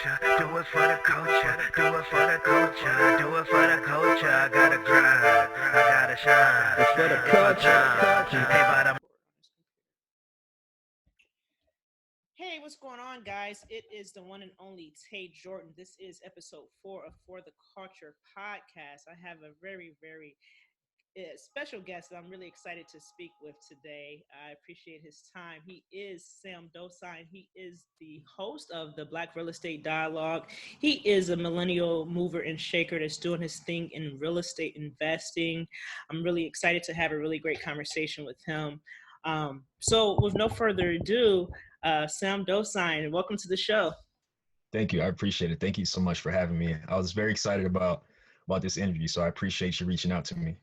culture, do it for the culture, do it for the culture, do it for the culture. I gotta grind, I gotta shine. It's for the It's my culture. time. Hey, but I'm Hey, what's going on, guys? It is the one and only TayJordan. This is episode 4 of For the Culture podcast. I have a very special guest that I'm really excited to speak with today. I appreciate his time. He is Sam Dolcine. He is the host of the Black Real Estate Dialogue. He is a millennial mover and shaker that's doing his thing in real estate investing. I'm really excited to have a really great conversation with him. So, with no further ado, Sam Dolcine, welcome to the show. Thank you. I appreciate it. Thank you so much for having me. I was very excited about this interview, so I appreciate you reaching out to me.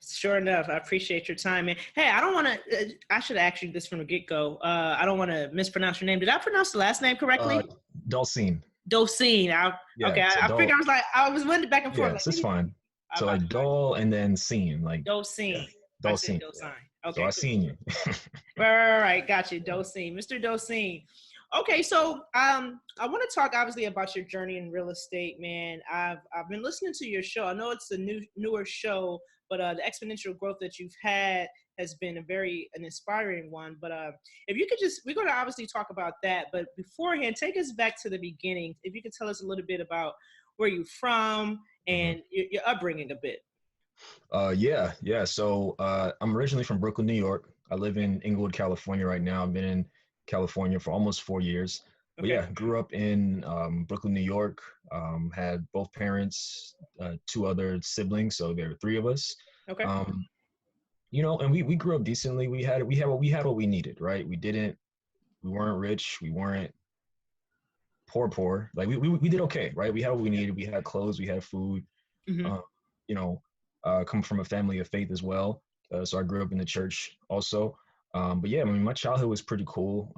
Sure enough, I appreciate your time. And hey, I don't want to. I should have asked you this from the get go. I don't want to mispronounce your name. Did I pronounce the last name correctly? Dolcine. Docine. Yeah. Okay. So I figured Dol. I was like I was wondering back and forth. Like Yes, it's maybe fine. I'm So about like to Dol and then scene. Like yeah, Docine. I said Dolcine. Yeah. Docine. So Okay. I Cool. seen you. Right. Got you, Docine, Mr. Docine. Okay, so I want to talk obviously about your journey in real estate, man. I've been listening to your show. I know it's a newer show, but the exponential growth that you've had has been an inspiring one. But if you could we're going to obviously talk about that. But beforehand, take us back to the beginning. If you could tell us a little bit about where you're from Mhm. and your upbringing a bit. Yeah. So I'm originally from Brooklyn, New York. I live in Inglewood, California right now. I've been in California for almost 4 years. But Okay. yeah, grew up in Brooklyn, New York. Had both parents, two other siblings, so there were three of us. Okay. Um, and we grew up decently. We had what we needed, right? We weren't rich, we weren't poor. Like we did okay, right? We had what we needed. We had clothes, we had food. Hmm. Um, you know, come from a family of faith as well. So I grew up in the church also. But yeah, I mean, my childhood was pretty cool.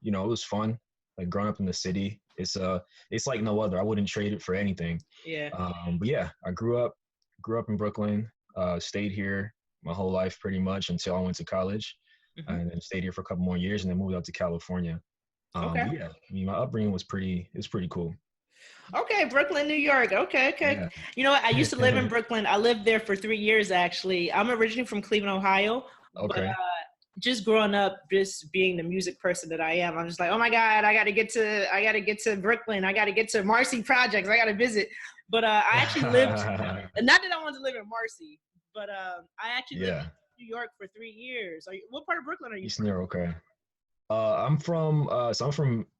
It was fun. Like growing up in the city, it's like no other. I wouldn't trade it for anything. Yeah. But yeah, I grew up in Brooklyn. Stayed here my whole life pretty much until I went to college, Hmm. and then stayed here for a couple more years, and then moved out to California. Okay. But yeah, I mean, my upbringing was pretty cool. Okay, Brooklyn, New York. Okay. Yeah. You know what? I used to live in Brooklyn. I lived there for 3 years, actually. I'm originally from Cleveland, Ohio, but Okay. just growing up, just being the music person that I am, I'm just like, oh my God, I gotta get to Brooklyn. I gotta get to Marcy Projects. I gotta visit. But I actually lived, not that I wanted to live in Marcy, but I actually lived Yeah. in New York for 3 years. What part of Brooklyn are you East New York, okay. I'm from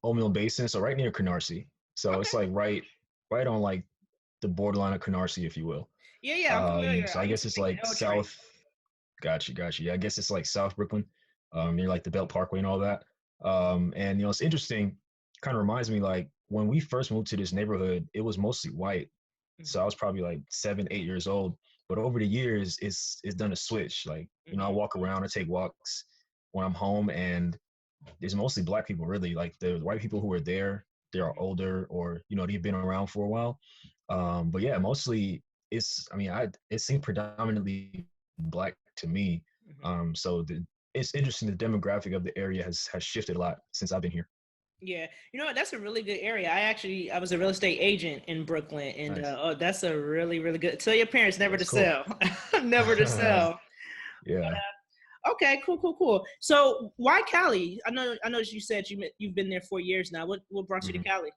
Old Basin, so right near Canarsie. from? So Okay. it's like right on like the borderline of Canarsie, if you will. Yeah, I'm familiar. So I I used guess to it's take like the L train. south. Gotcha. Yeah, I guess it's like South Brooklyn, near like the Belt Parkway and all that. And it's interesting. Kind of reminds me like when we first moved to this neighborhood, it was mostly white. So I Hmm. was probably like 7, 8 years old. But over the years, it's done a switch. Like I Hmm. walk around, I take walks when I'm home, and there's mostly black people really. Like the white people who are there, they are older or they've been around for a while. But yeah, mostly it seemed predominantly black to me. Hmm. It's interesting. The demographic of the area has shifted a lot since I've been here. Yeah, you know what? That's a really good area. I was a real estate agent in Brooklyn, and Nice. oh, that's a really good. Tell your parents never to That's cool. sell, never to sell. Yeah. Okay, cool. So why Cali? I know you said you've been there 4 years now. What brought you to Mhm. Cali?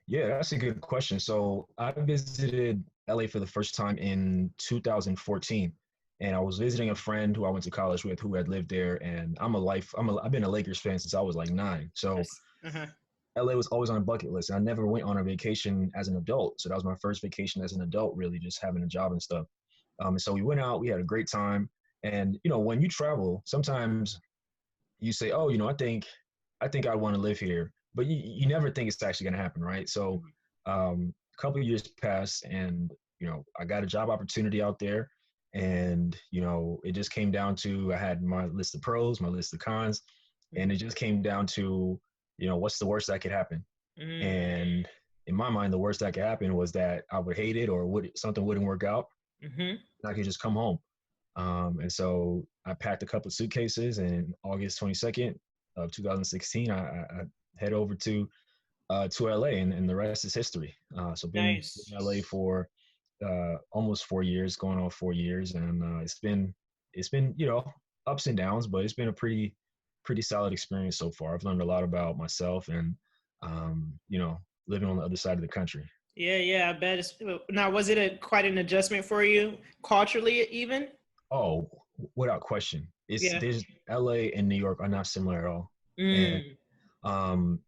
Yeah, that's a good question. So I visited LA for the first time in 2014, and I was visiting a friend who I went to college with who had lived there. And I've been a Lakers fan since I was like 9. So Yes. Uh-huh. LA was always on a bucket list. I never went on a vacation as an adult, so that was my first vacation as an adult, really, just having a job and stuff. And so we went out, we had a great time. And when you travel, sometimes you say, "Oh, I think I want to live here," but you never think it's actually going to happen, right? So, a couple of years passed, and I got a job opportunity out there, and it just came down to I had my list of pros, my list of cons, and Hmm. it just came down to what's the worst that could happen. Hmm. And in my mind, the worst that could happen was that I would hate it or something wouldn't work out, Hmm. and I could just come home. And so I packed a couple of suitcases, and August 22nd of 2016, I head over to to LA, and the rest is history. So been in LA Nice. for almost 4 years, going on 4 years, and it's been ups and downs, but it's been a pretty solid experience so far. I've learned a lot about myself and living on the other side of the country. Yeah, yeah, I bet. Now, was it quite an adjustment for you culturally, even? Oh, without question, it's Yeah. there's LA and New York are not similar at all, and Mm. um,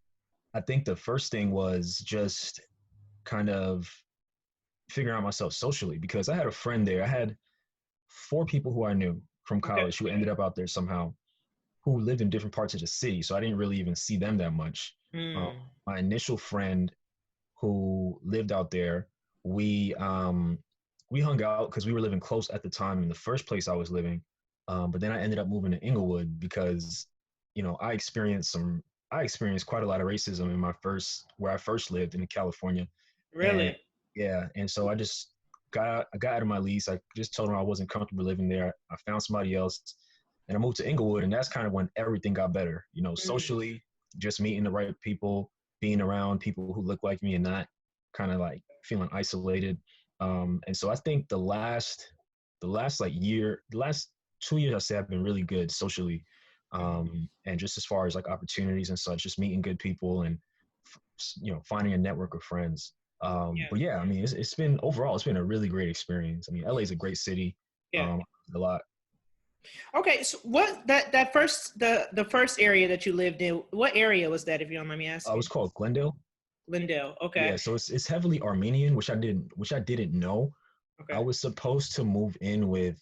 I think the first thing was just kind of figuring out myself socially because I had a friend there. I had four people who I knew from Okay. college who ended up out there somehow, who lived in different parts of the city. So I didn't really even see them that much. Um, Mm. my initial friend who lived out there, we um, we hung out because we were living close at the time in the first place I was living. But then I ended up moving to Inglewood because, I experienced quite a lot of racism in my first where I first lived in California, and Really? yeah, and so I got out of my lease. I just told them I wasn't comfortable living there. I found somebody else, and I moved to Inglewood, and that's kind of when everything got better. Mm. Socially, just meeting the right people, being around people who look like me, and not kind of like feeling isolated. And so I think the last like year, the last 2 years, I say I've been really good socially, and just as far as like opportunities and such, just meeting good people and finding a network of friends. Yeah. But yeah, I mean, it's been overall, it's been a really great experience. I mean, LA is a great city. Yeah. A lot. Okay. So what that first the first area that you lived in? What area was that, if you don't mind me It was asking? called Glendale. Glendale. Okay. Yeah, so it's heavily Armenian, which I didn't know. I Okay. was supposed to move in with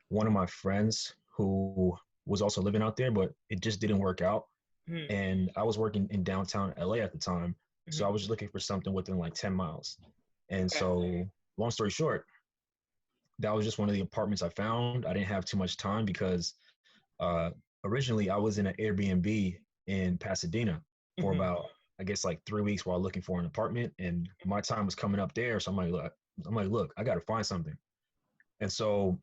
one of my friends who was also living out there, but it just didn't work out. Mm. And I was working in downtown LA at the time, so I Hmm. was just looking for something within like 10 miles. And Okay. so, long story short, that was just one of the apartments I found. I didn't have too much time because uh, originally I was in an Airbnb in Pasadena for Hmm. about, I guess, like 3 weeks while looking for an apartment, and my time was coming up there. So look, I got to find something. And so,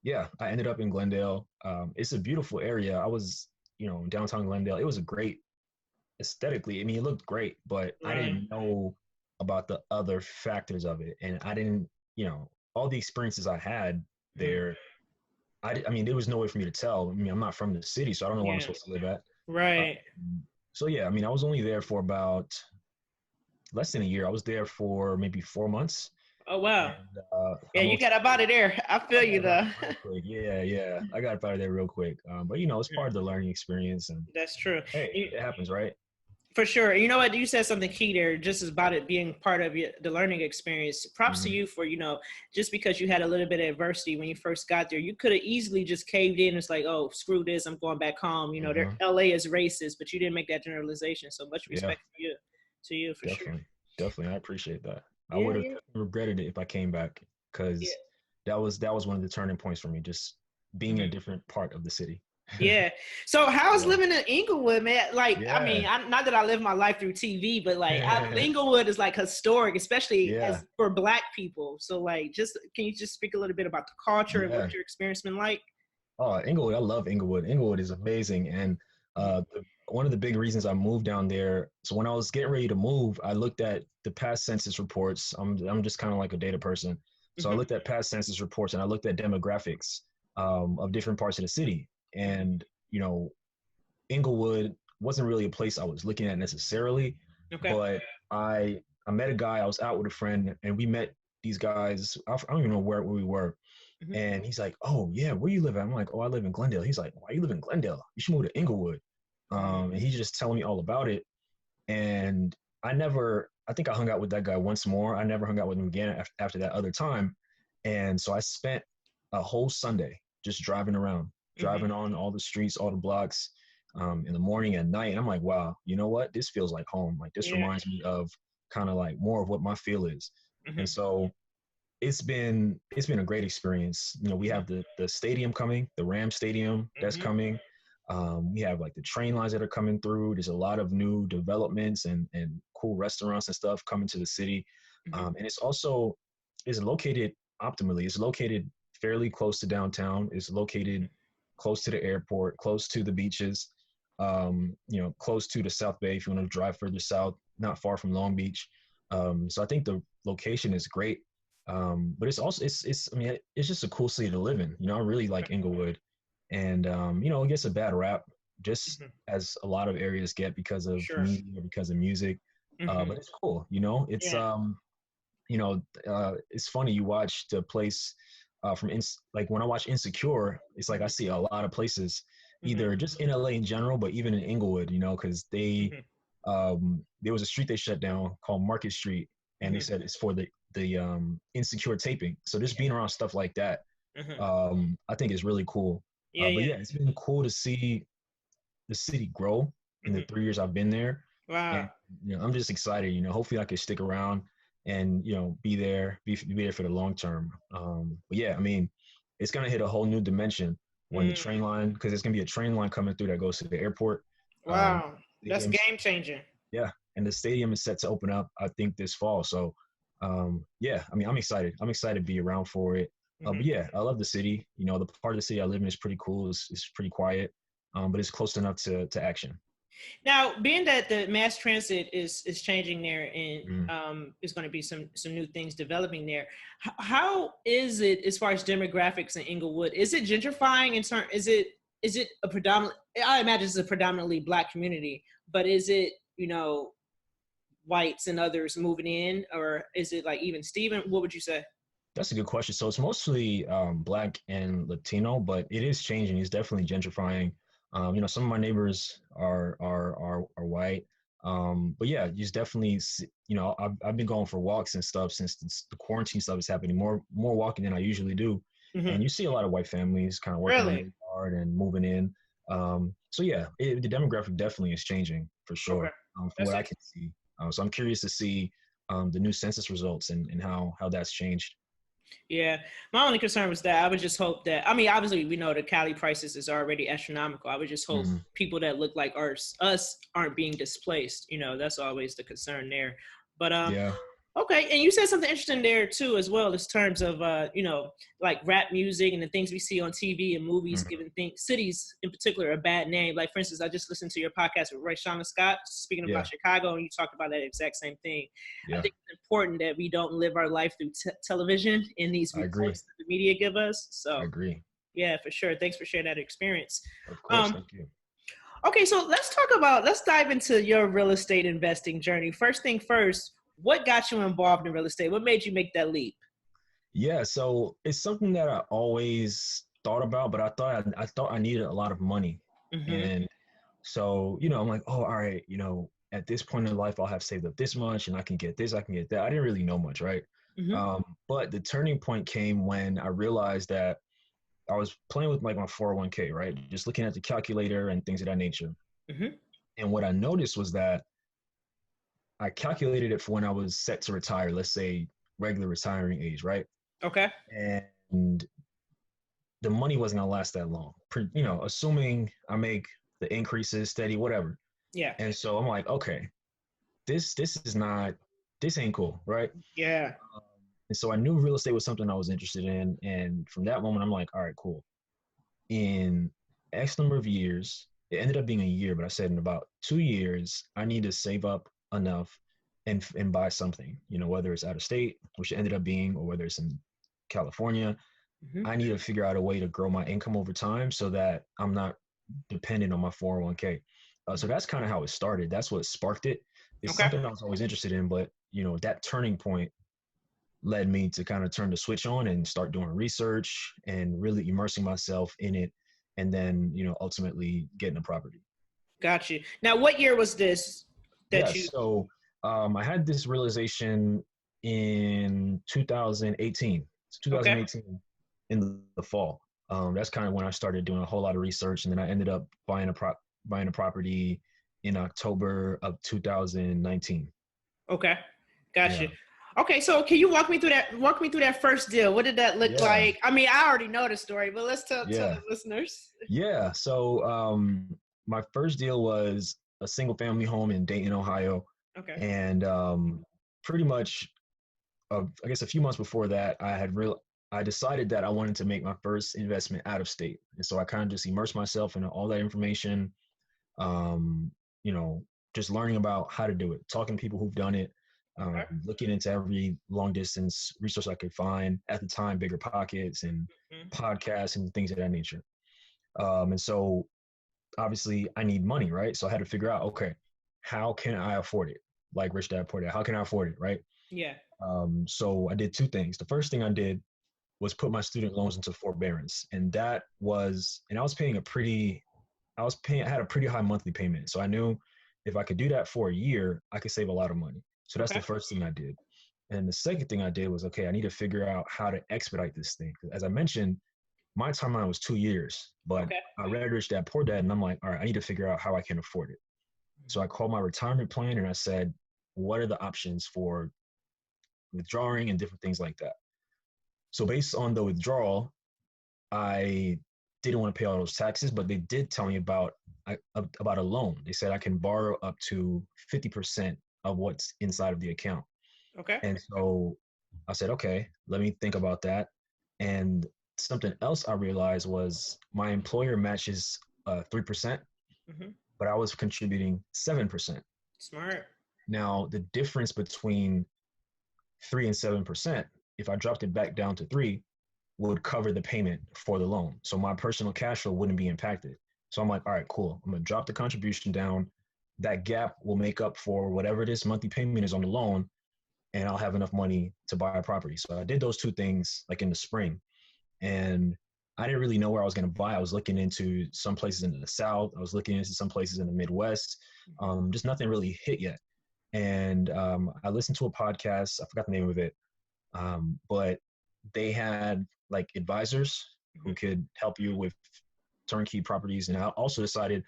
yeah, I ended up in Glendale. It's a beautiful area. I was, in downtown Glendale. It was a great aesthetically. I mean, it looked great, but I Right. didn't know about the other factors of it, and I didn't, all the experiences I had Hmm. there. I mean, there was no way for me to tell. I mean, I'm not from the city, so I don't know where I'm Yeah. supposed to live at. Right. So yeah, I mean, I was only there for about less than a year. I was there for maybe 4 months, Oh and wow. I Yeah, you moved. got up out of there. I I feel got you up out though. of there real quick. Yeah, yeah, I got up out of there real quick. But it's part of the learning experience, and That's true. hey, You, it happens, right? for sure. You know what? You said something key there, just about it being part of the learning experience. Props to Hmm. you for, just because you had a little bit of adversity when you first got there. You could have easily just caved in. It's like, oh, screw this. I'm going back home. Hmm. LA is racist, but you didn't make that generalization. So much Yeah, respect for you, to you for sure. definitely, definitely. I appreciate that. I Yeah, would have yeah, regretted it if I came back yeah. because that was one of the turning points for me, just being in a Mhm. different part of the city. Yeah. So how's Yeah, living in Inglewood, man? Like, I yeah, mean, not that I live my life through TV, but like, Inglewood is like historic, especially yeah, as for Black people. So, like, just can you just speak a little bit about the culture and yeah. what your experience been like? Oh, Inglewood, I love Inglewood. Inglewood is amazing, and Mhm. one of the big reasons I moved down there. So when I was getting ready to move, I looked at the past census reports. I'm just kind of like a data person, so I Mhm. looked at past census reports and I looked at demographics of different parts of the city, Mhm. and Inglewood wasn't really a place I was looking at necessarily, Okay. but I met a guy. I was out with a friend, and we met these guys. I don't even know where we were, Mhm. and he's like, "Oh yeah, where you live at?" I'm like, "Oh, I live in Glendale." He's like, "Why you live in Glendale? You should move to Inglewood." And Mhm. he's just telling me all about it. And I think I hung out with that guy once more. I never hung out with him again after that other time. And so I spent a whole Sunday just driving around, Mhm. driving on all the streets, all the blocks, in the morning and night. And I'm like, wow, you know what? This feels like home. Like this Yeah. reminds me of kind of like more of what my feel is. And Mhm. so it's been a great experience. We Mhm. have the stadium coming, the Ram Stadium that's Mhm. coming. We have like the train lines that are coming through. There's a lot of new developments and cool restaurants and stuff coming to the city. Mhm. And it's located optimally. It's located fairly close to downtown. It's located close to the airport, close to the beaches. close to the South Bay if you want to drive further south, not far from Long Beach. So I think the location is great. But it's just a cool city to live in. I really like Inglewood, and it gets a bad rap just Mhm. as a lot of areas get because of Sure. media, because of music. Hmm. But it's cool. Yeah. It's funny you watch the place like when I watch Insecure, it's like I Hmm. see a lot of places Hmm. either just in LA in general, but even in Inglewood, because Hmm. there was a street they shut down called Market Street, and they Hmm. said it's for the Insecure taping. So just being around stuff like that, Hmm. I think is really cool. Yeah. But Yeah. yeah, it's been cool to see the city grow in the Hmm. 3 years I've been there, Wow. and I'm just excited. Hopefully I can stick around and be there for the long term. But yeah, I mean, it's gonna hit a whole new dimension when the Mm. train line, because there's gonna be a train line coming through that goes to the airport. Um, Wow. That's stadiums, game changing. yeah, and the stadium is set to open up, I think, this fall. So, yeah, I mean, I'm excited. I'm excited to be around for it. But Hmm. yeah, I love the city. The part of the city I live in is pretty cool. It's pretty quiet, but it's close enough to action. Now, being that the mass transit is changing there, and Mm. there's going to be some new things developing there. How is it as far as demographics in Inglewood? Is it gentrifying in turn? Is it a predominant? I imagine it's a predominantly Black community, but is it whites and others moving in, or is it like even Steven? What would you say? That's a good question. So it's mostly Black and Latino, but it is changing. It's definitely gentrifying. Some of my neighbors are white, but yeah, you just definitely I've been going for walks and stuff since the quarantine stuff is happening. More walking than I usually do, Hmm. and you see a lot of white families kind of working on Really? their yard and moving in. So yeah, the demographic definitely is changing for Okay, sure, from that's what I interesting. can see. So I'm curious to see the new census results and how that's changed. Yeah, my only concern was that I would just hope that, I mean, obviously we know the Cali prices is already astronomical. I would just hope Mhm. people that look like us aren't being displaced. That's always the concern there. But Yeah. okay, and you said something interesting there too, as well, as terms of like rap music and the things we see on TV and movies, Mhm. giving cities in particular a bad name. Like for instance, I just listened to your podcast with Ray Shawn Scott speaking about Yeah. Chicago, and you talked about that exact same thing. I Yeah. think it's important that we don't live our life through television and these I agree. reports that the media give us. I So agree. yeah, for sure. Thanks for sharing that experience. Of course. Um, Thank you. Okay, so let's dive into your real estate investing journey. First thing first, what got you involved in real estate? What made you make that leap? Yeah. So it's something that I always thought about, but I thought I needed a lot of money, Mm-hmm. and so I'm like, oh, all right, at this point in life, I'll have saved up this much, and I can get this, I can get that. I didn't really know much, right? Mm-hmm. But the turning point came when I realized that I was playing with like my 401k, right? Just looking at the calculator and things of that nature. Mm-hmm. And what I noticed was that I calculated it for when I was set to retire, let's say regular retiring age, right? Okay. And the money wasn't gonna last that long. Assuming I make the increases steady, whatever. Yeah. And so I'm like, okay, this ain't cool, right? Yeah. And so I knew real estate was something I was interested in, and from that moment, I'm like, all right, cool. In X number of years, it ended up being a year, but I said in about 2 years, I need to save up enough and buy something, whether it's out of state, which it ended up being, or whether it's in California. Mm-hmm. I need to figure out a way to grow my income over time so that I'm not dependent on my 401k. So that's kind of how it started. That's what sparked it. It's Okay. something I was always interested in, but that turning point led me to kind of turn the switch on and start doing research and really immersing myself in it, and then ultimately getting a property. Got you. Now, what year was this Yeah. that you? So I had this realization in 2018. It's Okay. 2018 in the fall. That's kind of when I started doing a whole lot of research, and then I ended up buying a property in October of 2019. Okay. Got Yeah. you. Okay, so can you walk me through that? Walk me through that first deal. What did that look Yeah. like? I mean, I already know the story, but let's tell Yeah. the listeners. Yeah. So my first deal was a single family home in Dayton, Ohio. Okay. And pretty much, I guess a few months before that, I decided that I wanted to make my first investment out of state. And so I kind of just immersed myself in all that information, you know, just learning about how to do it, talking to people who've done it, Okay. looking into every long distance resource I could find at the time, Bigger Pockets and Mhm. podcasts and things of that nature. And so obviously I need money, right? So I had to figure out, okay, how can I afford it? Like Rich Dad Poor Dad, how can I afford it, right? Yeah. So I did two things. The first thing I did was put my student loans into forbearance, and I was paying I had a pretty high monthly payment. So I knew if I could do that for a year, I could save a lot of money. So that's Okay. the first thing I did. And the second thing I did was, okay, I need to figure out how to expedite this thing. As I mentioned, my timeline was 2 years, but Okay. I read Rich Dad Poor Dad, and I'm like, all right, I need to figure out how I can afford it. So I called my retirement plan and I said, what are the options for withdrawing and different things like that? So based on the withdrawal, I didn't want to pay all those taxes, but they did tell me about a loan. They said I can borrow up to 50% of what's inside of the account. Okay. And so I said, okay, let me think about that. And something else I realized was my employer matches 3%, Hmm. but I was contributing 7%. Smart. Now, the difference between 3 and 7%, if I dropped it back down to three, would cover the payment for the loan. So my personal cash flow wouldn't be impacted. So I'm like, all right, cool. I'm gonna drop the contribution down. That gap will make up for whatever this monthly payment is on the loan, and I'll have enough money to buy a property. So I did those two things like in the spring, and I didn't really know where I was gonna buy. I was looking into some places in the South. I was looking into some places in the Midwest. Just nothing really hit yet. And I listened to a podcast. I forgot the name of it, but they had like advisors who Hmm. could help you with turnkey properties. And I also decided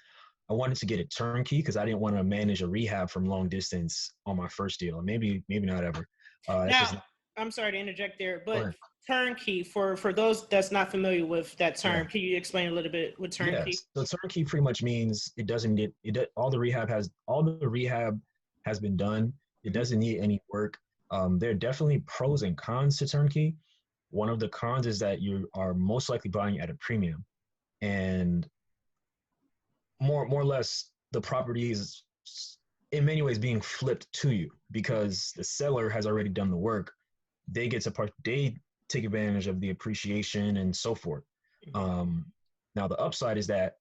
I wanted to get it turnkey because I didn't want to manage a rehab from long distance on my first deal. Maybe not ever. It's Now, just not. I'm sorry to interject there, Go but ahead. turnkey for those that's not familiar with that Yeah. term, can you explain a little bit what turnkey? Yes. So turnkey pretty much means it doesn't get it. All the rehab has been done. It Hmm. doesn't need any work. There are definitely pros and cons to turnkey. One of the cons is that you are most likely buying at a premium, and more or less the property is in many ways being flipped to you because the seller has already done the work. They take advantage of the appreciation and so forth. Hmm. Um, Now the upside is that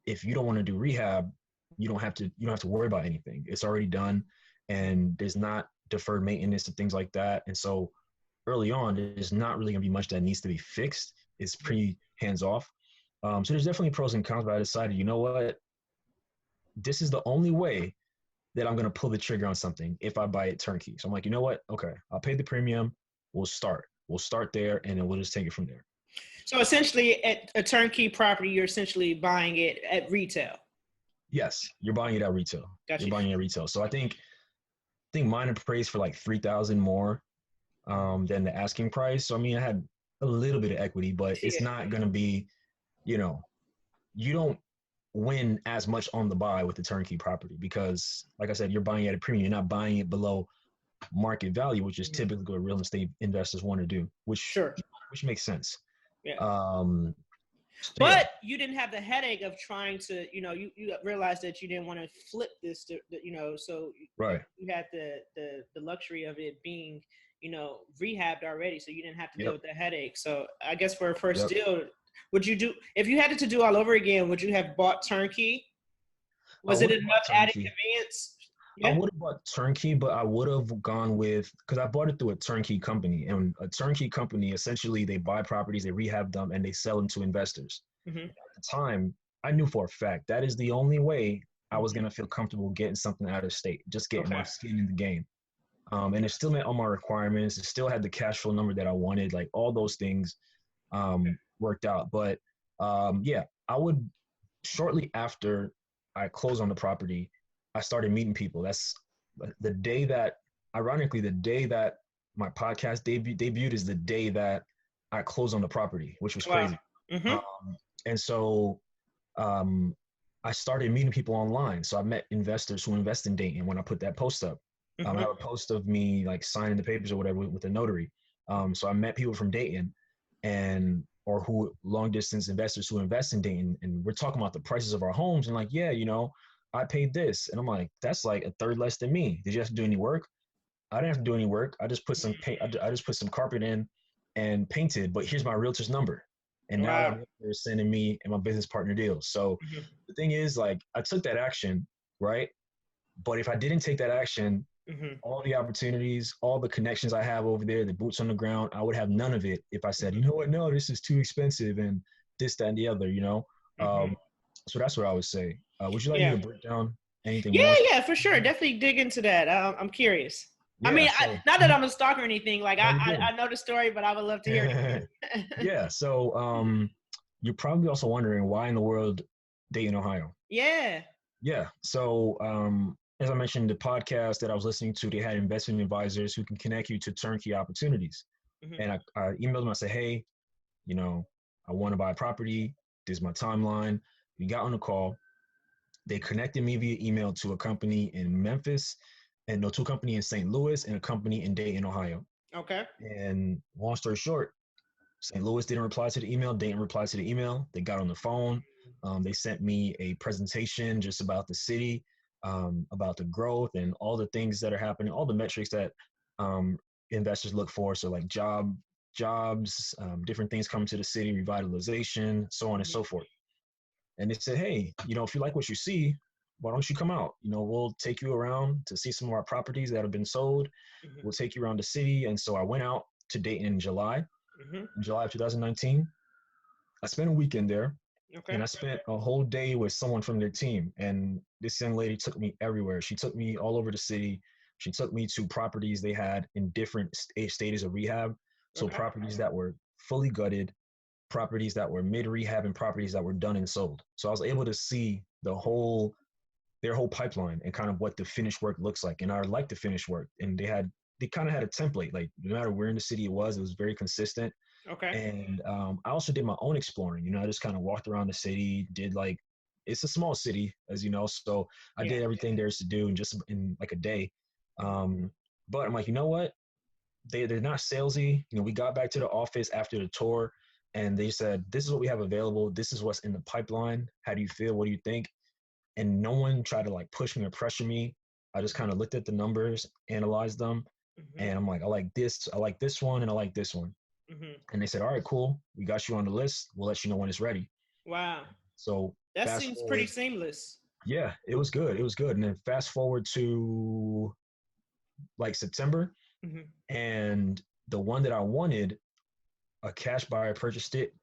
if you don't want to do rehab, you don't have to worry about anything. It's already done, and there's not deferred maintenance and things like that. And so early on, there's not really gonna be much that needs to be fixed. It's pretty hands off. So there's definitely pros and cons, but I decided, you know what, this is the only way that I'm gonna pull the trigger on something if I buy it turnkey. So I'm like, you know what, okay, I'll pay the premium. We'll start there, and then we'll just take it from there. So essentially, at a turnkey property, you're essentially buying it at retail. Yes, you're buying it at retail. Got You're you. buying it at retail. So I think mine appraised for like 3,000 more than the asking price. So I mean, I had a little bit of equity, but it's Yeah. not gonna be, you know, you don't win as much on the buy with the turnkey property because, like I said, you're buying it at a premium. You're not buying it below market value, which is Mhm. typically what real estate investors want to do, Sure. which makes sense. Yeah. Um, so yeah, But you didn't have the headache of trying to, you realized that you didn't want to flip this to, so right. you had the luxury of it being, rehabbed already. So you didn't have to deal Yep. with the headache. So I guess for a first Yep. deal, if you had it to do all over again, would you have bought turnkey? I Was it would have enough bought added turnkey. convenience? I Yeah. would have bought turnkey, but I would have gone with because I bought it through a turnkey company, and a turnkey company essentially they buy properties, they rehab them, and they sell them to investors. Hmm. At the time, I knew for a fact that is the only way I was Hmm. gonna feel comfortable getting something out of state, just getting my Okay. skin in the game. And it still met all my requirements. It still had the cash flow number that I wanted. Like all those things worked out. But yeah, I would shortly after I closed on the property, I started meeting people. That's the day that, ironically, the day that my podcast debuted is the day that I closed on the property, which was Wow. crazy. Hmm. And so um, I started meeting people online. So I met investors who invest in Dayton when I put that post up. I Hmm. have a post of me like signing the papers or whatever with a notary. So I met people from Dayton, and or who long distance investors who invest in Dayton, and we're talking about the prices of our homes, and like, yeah, I paid this, and I'm like, that's like a third less than me. Did you have to do any work? I didn't have to do any work. I just put some paint. I just put some carpet in and painted. But here's my realtor's number, and now that Wow. realtor is sending me and my business partner deals. So Mhm. the thing is, like, I took that action, right? But if I didn't take that action, Mhm. all the opportunities, all the connections I have over there, the boots on the ground, I would have none of it if I said, you know what, no, this is too expensive and this, that, and the other. Mhm. So that's what I would say. Would you like me Yeah. to break down anything Yeah, more? yeah, for sure. Definitely dig into that. I'm curious. I Yeah. mean, So not that I'm a stalker or anything. Like, no, I, you're I, good. I know the story, but I would love to hear it. Yeah. So you're probably also wondering why in the world Dayton, Ohio? Yeah. Yeah. So as I mentioned, the podcast that I was listening to, they had investment advisors who can connect you to turnkey opportunities. Mhm. And I emailed them. I said, hey, you know, I want to buy a property. This is my timeline. We got on a call. They connected me via email to a company in Memphis, and no, to a company in St. Louis and a company in Dayton, Ohio. Okay. And long story short, St. Louis didn't reply to the email. Dayton replied to the email. They got on the phone. They sent me a presentation just about the city, about the growth and all the things that are happening, all the metrics that um, investors look for. So like jobs, different things coming to the city, revitalization, so on and Mhm. so forth. And they said, hey, if you like what you see, why don't you come out? We'll take you around to see some of our properties that have been sold. Mhm. We'll take you around the city. And so I went out to Dayton Mhm. in July of 2019. I spent a weekend there, Okay. and I spent a whole day with someone from their team. And this young lady took me everywhere. She took me all over the city. She took me to properties they had in different stages of rehab. So Okay. properties that were fully gutted, properties that were mid rehab, and properties that were done and sold. So I was able to see their whole pipeline and kind of what the finished work looks like. And I liked the finished work. And they kind of had a template. Like no matter where in the city it was very consistent. Okay. And I also did my own exploring. I just kind of walked around the city, did like, it's a small city, as you know. So I Yeah. did everything there is to do in just in like a day. Mhm. But I'm like, you know what? They're not salesy. We got back to the office after the tour, and they said, this is what we have available. This is what's in the pipeline. How do you feel? What do you think? And no one tried to like push me or pressure me. I just kind of looked at the numbers, analyzed them, Mhm. and I'm like, I like this one, and I like this one. Mhm. And they said, all right, cool. We got you on the list. We'll let you know when it's ready. Wow. So That fast seems pretty forward. seamless. Yeah, it was good. It was good. And then fast forward to like September. Mhm. And the one that I wanted, a cash buyer purchased it.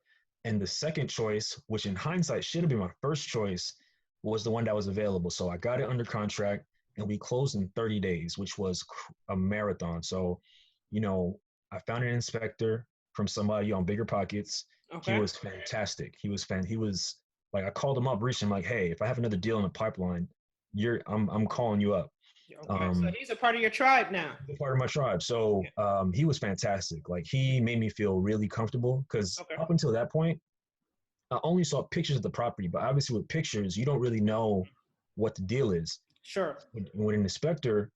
And the second choice, which in hindsight should have been my first choice, was the one that was available. So I got it under contract and we closed in 30 days, which was a marathon. So, you know, I found an inspector from somebody on Bigger Pockets. He Okay. was fantastic. He was like, I called him up recently, like, hey, if I have another deal in the pipeline, I'm calling you up. Okay. So Um, he's a part of your tribe now. he's a part of my tribe. So he was fantastic. Like he made me feel really comfortable because Okay. up until that point, I only saw pictures of the property, but obviously with pictures, you don't really know what the deal is. Sure. With an inspector,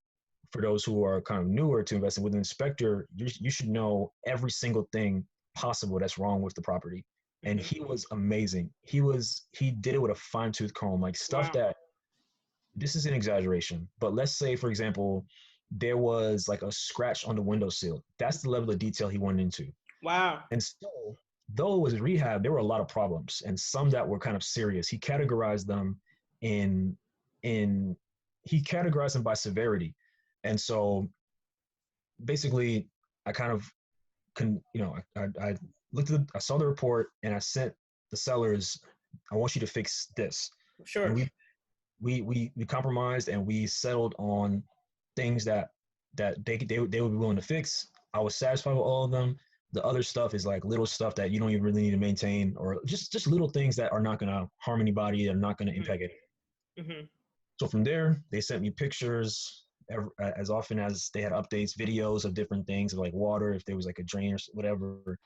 for those who are kind of newer to investing, with an inspector, you should know every single thing possible that's wrong with the property. And Mhm. he was amazing. He did it with a fine tooth comb, like stuff Wow. that this is an exaggeration, but let's say, for example, there was like a scratch on the windowsill. That's the level of detail he went into. Wow. And so, though it was rehab, there were a lot of problems and some that were kind of serious. He categorized them in in he categorized them by severity. And so basically I kind of I looked at I saw the report and I sent the sellers, I want you to fix this. And Sure. we compromised and we settled on things that they would be willing to fix. I was satisfied with all of them. The other stuff is like little stuff that you don't even really need to maintain, or just little things that are not going to harm anybody, that are not going to Mhm. impact it. Mhm. So from there, they sent me pictures as often as they had updates, videos of different things, like water, if there was like a drain or whatever.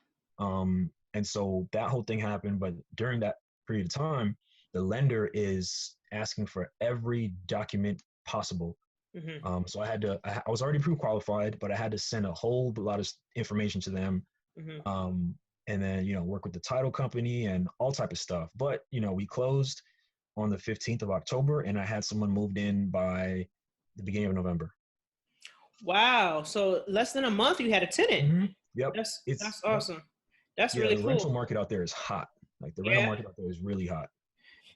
And so that whole thing happened. But during that period of time, the lender is asking for every document possible. Mhm. So I was already pre-qualified, but I had to send a whole lot of information to them. Mhm. and then, work with the title company and all type of stuff. But, we closed on the 15th of October, and I had someone moved in by the beginning of November. Wow. So less than a month, you had a tenant. Mm-hmm. Yep. That's awesome. Yep. That's Yeah, really the rental cool. market out there is hot. Like the rental Yeah. market out there is really hot.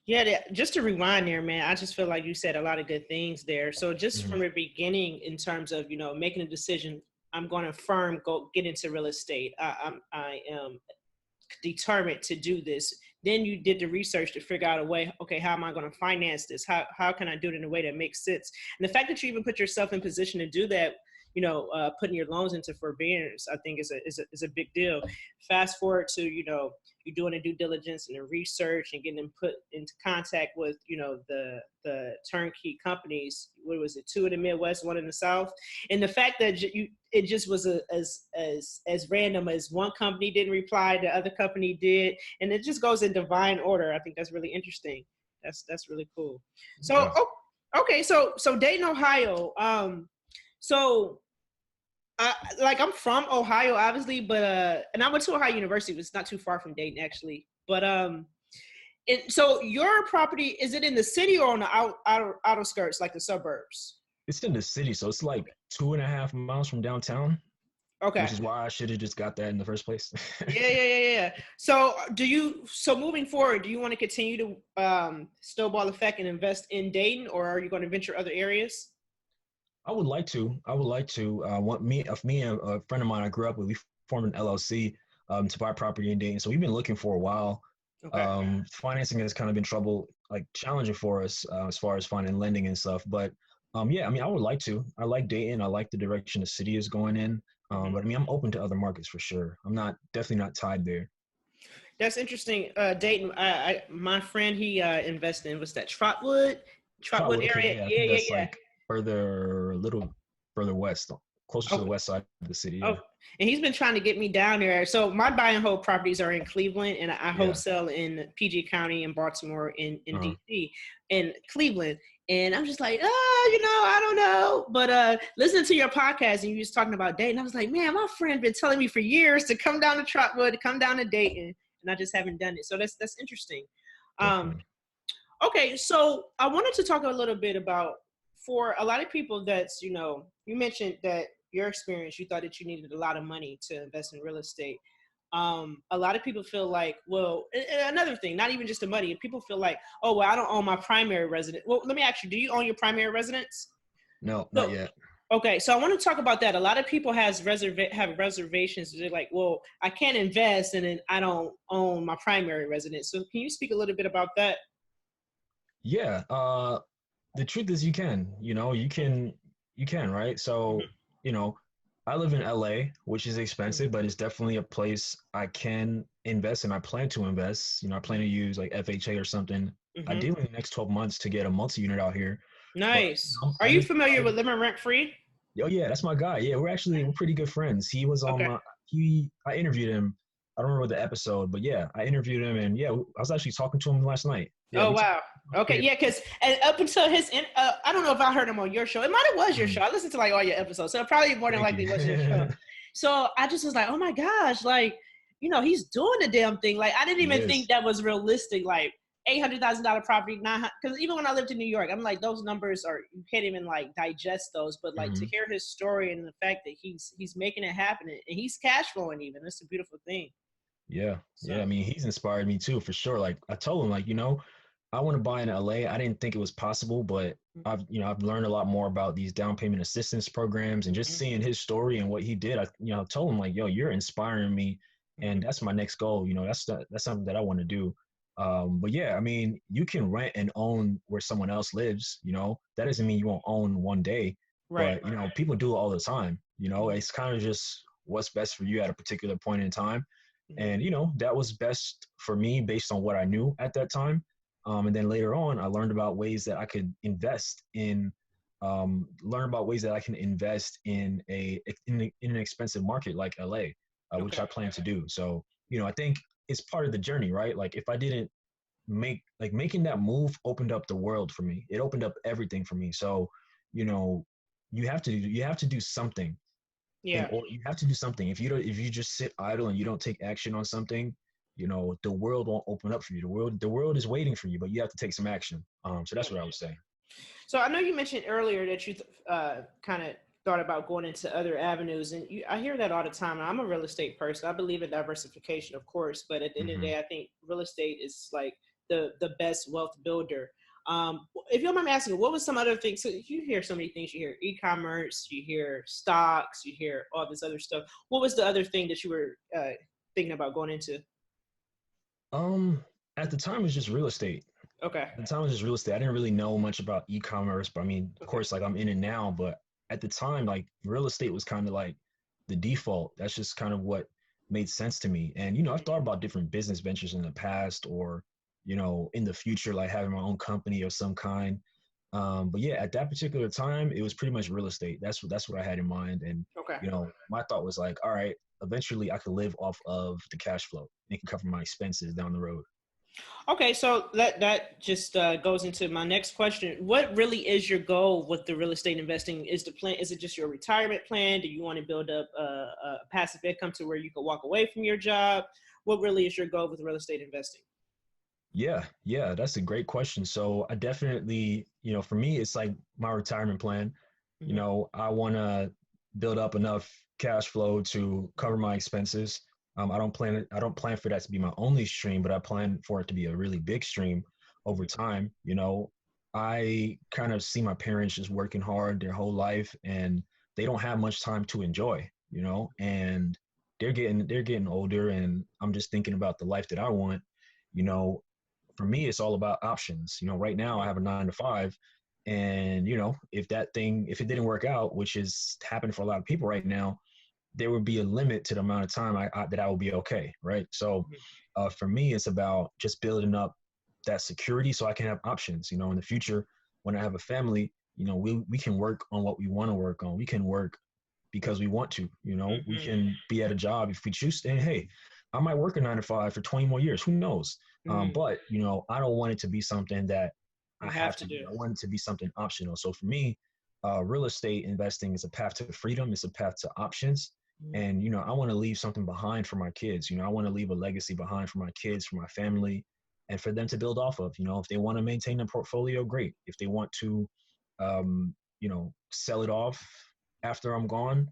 Yeah, just to rewind there, man, I just feel like you said a lot of good things there. So just Mm-hmm. from the beginning, in terms of making a decision, I'm going to go get into real estate. I am determined to do this. Then you did the research to figure out a way. Okay, how am I going to finance this? How can I do it in a way that makes sense? And the fact that you even put yourself in position to do that, putting your loans into forbearance, I think is a big deal. Fast forward to you're doing the due diligence and the research and getting them put into contact with the turnkey companies. What was it? 2 in the Midwest, 1 in the South, and the fact that it just was as random as one company didn't reply, the other company did, and it just goes in divine order. I think that's really interesting. That's really cool. So Yeah. okay, so Dayton, Ohio. So I'm from Ohio, obviously, but and I went to Ohio University. It's not too far from Dayton, actually. But and so your property, is it in the city or on the outer skirts, like the suburbs? It's in the city, so it's like 2.5 miles from downtown, Okay. which is why I should have just got that in the first place. Yeah. So moving forward, do you want to continue to snowball effect and invest in Dayton, or are you going to venture other areas? I would like to. Want me and a friend of mine I grew up with. We formed an LLC to buy property in Dayton. So we've been looking for a while. Okay. Financing has kind of been challenging for us as far as finding lending and stuff. But yeah, I mean, I would like to. I like Dayton. I like the direction the city is going in. But I mean, I'm open to other markets for sure. I'm definitely not tied there. That's interesting. Dayton, my friend, he invested in, was that Trotwood Trotwood, okay, area? yeah, I think that's Yeah. like a little further west, closer to the Okay. west side of the city. Oh, Yeah, and he's been trying to get me down there. So my buy and hold properties are in Cleveland, and I yeah. wholesale in PG County and Baltimore, in Uh-huh. DC, and Cleveland. And I'm just like, I don't know. But listening to your podcast and you was talking about Dayton, I was like, man, my friend been telling me for years to come down to Trotwood, to come down to Dayton, and I just haven't done it. So that's interesting. Um, Definitely. Okay, so I wanted to talk a little bit about, for a lot of people that's, you mentioned that your experience, you thought that you needed a lot of money to invest in real estate. A lot of people feel like, well, another thing, not even just the money, people feel like, oh, well, I don't own my primary residence. Well, let me ask you, do you own your primary residence? No, not So, yet. okay, so I want to talk about that. A lot of people have reservations. They're like, well, I can't invest and then I don't own my primary residence. So can you speak a little bit about that? Yeah. The truth is, you can. You can, right? So, you know, I live in LA, which is expensive, but it's definitely a place I can invest in. I plan to invest. I plan to use like FHA or something. Mm-hmm. Ideally, in the next 12 months to get a multi-unit out here. But Nice. Are I'm you familiar inspired. with Living Rent Free? Oh yeah, that's my guy. Yeah, we're pretty good friends. He was on Okay. my I interviewed him. I don't remember the episode, but yeah, I interviewed him, and yeah, I was actually talking to him last night. Yeah, Oh we talked wow. Okay, about yeah, because up until I don't know if I heard him on your show. It might have was your Mhm. show. I listened to like all your episodes, so it probably more than Thank likely you. was your show. So I just was like, oh my gosh, like he's doing the damn thing. Like I didn't He even think is. that was realistic. Like $800,000 property, 900. Because even when I lived in New York, I'm like those numbers are, you can't even like digest those. But like to Mhm. hear his story and the fact that he's making it happen and he's cash flowing, even, that's a beautiful thing. Yeah, So. yeah. I mean, he's inspired me too, for sure. Like I told him, like I want to buy in LA. I didn't think it was possible, but I've learned a lot more about these down payment assistance programs and just seeing his story and what he did. I told him like, yo, you're inspiring me, and that's my next goal. That's something that I want to do. But yeah, I mean, you can rent and own where someone else lives. That doesn't mean you won't own one day, Right. but people do it all the time. It's kind of just what's best for you at a particular point in time. Mhm. And, that was best for me based on what I knew at that time. And then later on, I learned about ways that I could learn about ways that I can invest in an expensive market like LA, which Okay. I plan to do. So, I think it's part of the journey, right? Like if I didn't making that move opened up the world for me. It opened up everything for me. So, you know, you have to do something Yeah. or you have to do something. If you just sit idle and you don't take action on something, the world won't open up for you. The world is waiting for you, but you have to take some action. So that's what I would say. So I know you mentioned earlier that you kind of thought about going into other avenues, and I hear that all the time. I'm a real estate person. I believe in diversification, of course, but at the end of the Hmm. day, I think real estate is like the best wealth builder. If you don't mind me asking, what was some other things? So you hear so many things. You hear e-commerce, you hear stocks, you hear all this other stuff. What was the other thing that you were thinking about going into? Um, at the time, it was just real estate. Okay. At the time, it was just real estate. I didn't really know much about e-commerce, but I mean, of Okay. course, like I'm in it now. But at the time, like real estate was kind of like the default. That's just kind of what made sense to me. And I've thought about different business ventures in the past, or in the future, like having my own company of some kind. But yeah, at that particular time, it was pretty much real estate. That's what I had in mind. And Okay. my thought was like, all right, eventually I could live off of the cash flow. It can cover my expenses down the road. Okay, so that just goes into my next question. What really is your goal with the real estate investing? Is the plan? Is it just your retirement plan? Do you want to build up a passive income to where you can walk away from your job? What really is your goal with real estate investing? Yeah, that's a great question. So I definitely, for me, it's like my retirement plan. Mm-hmm. I want to build up enough cash flow to cover my expenses. I don't plan for that to be my only stream, but I plan for it to be a really big stream over time. I kind of see my parents just working hard their whole life, and they don't have much time to enjoy, and they're getting older, and I'm just thinking about the life that I want. You know, for me, it's all about options. Right now I have a 9 to 5, and if it didn't work out, which is happening for a lot of people right now, there would be a limit to the amount of time that I will be okay, right? So, for me, it's about just building up that security so I can have options. In the future, when I have a family, we can work on what we want to work on. We can work because we want to. We Mm-hmm. can be at a job if we choose. And hey, I might work a 9 to 5 for 20 more years. Who knows? Mm-hmm. But I don't want it to be something that I You have have to to do. do. I want it to be something optional. So for me, real estate investing is a path to freedom. It's a path to options. Mm-hmm. And I want to leave something behind for my kids. I want to leave a legacy behind for my kids, for my family, and for them to build off of. If they want to maintain a portfolio, great. If they want to, sell it off after I'm gone,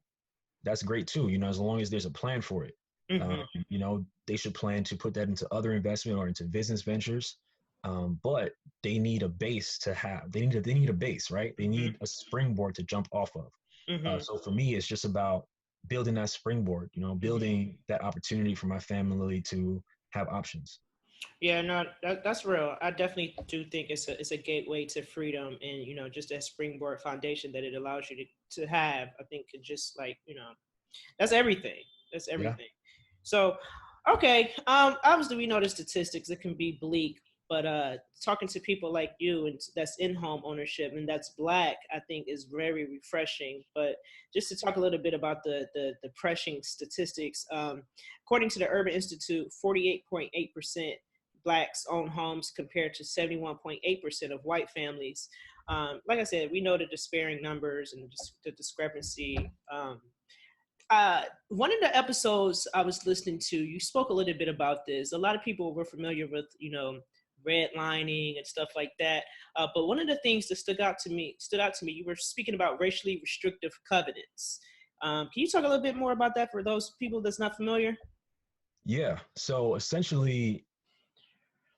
that's great too. As long as there's a plan for it. Mm-hmm. They should plan to put that into other investment or into business ventures. But they need a base to have. They need a base, right? They Mm-hmm. need a springboard to jump off of. Mm-hmm. So for me, it's just about building that springboard. Mm-hmm. Building that opportunity for my family to have options. Yeah, no, that's real. I definitely do think it's a gateway to freedom, and just that springboard foundation that it allows you to have. I think could just like that's everything. That's Yeah. everything. So, okay, obviously we know the statistics. It can be bleak, but talking to people like you and that's in home ownership and that's Black, I think is very refreshing. But just to talk a little bit about the depressing statistics, according to the Urban Institute, 48.8% Blacks own homes compared to 71.8% of white families. Like I said, we know the despairing numbers and the discrepancy. One of the episodes I was listening to, you spoke a little bit about this. A lot of people were familiar with, redlining and stuff like that. But one of the things that stood out to me, you were speaking about racially restrictive covenants. Can you talk a little bit more about that for those people that's not familiar? Yeah. So essentially,